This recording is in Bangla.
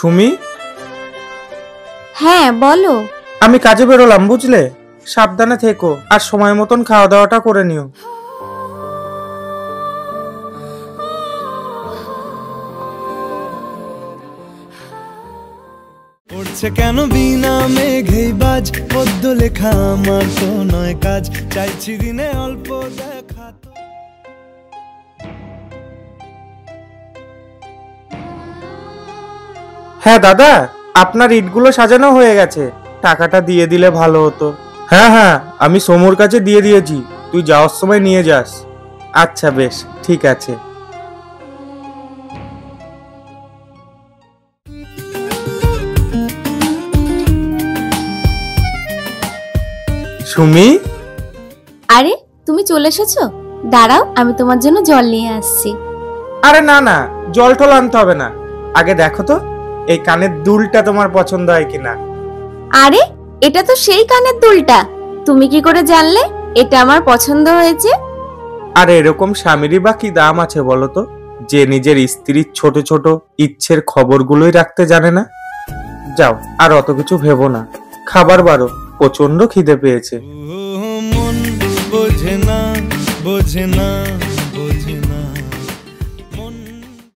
সুমি, হ্যাঁ বলো। আমি কাজে বেরোলাম, বুঝলে? সাবধানে থেকো আর সময় মতন খাওয়া দাওয়াটা করে নিও। পড়ছে কেন বিনা মেঘেই বাজ, পদ্য লেখা আমার তো নয় কাজ, চাইছি দিনে অল্প দেখা। হ্যাঁ দাদা, আপনার ইটগুলো সাজানো হয়ে গেছে, টাকাটা দিয়ে দিলে ভালো হতো। হ্যাঁ হ্যাঁ, আমি সমুর কাছে দিয়ে দিয়েছি, তুই যাওয়ার সময় নিয়ে যাস। আচ্ছা বেশ, ঠিক আছে। সুমি, আরে তুমি চলে এসেছো, দাঁড়াও আমি তোমার জন্য জল নিয়ে আসছি। আরে না না, জল টল আনতে হবে না, আগে দেখো তো এই কানের দুলটা তোমার পছন্দ হয় কিনা। আরে এটা তো সেই কানের দুলটা, তুমি কি করে জানলে এটা আমার পছন্দ হয়েছে? আর এরকম স্বামীরই বা কি দাম আছে বলো তো, যে নিজের স্ত্রীর ছোট ছোট ইচ্ছের খবরগুলোই রাখতে জানে না। যাও, আর অত কিছু ভেবো না, খাবার বারো, প্রচন্ড খিদে পেয়েছে। মন বোঝে না, বোঝে না।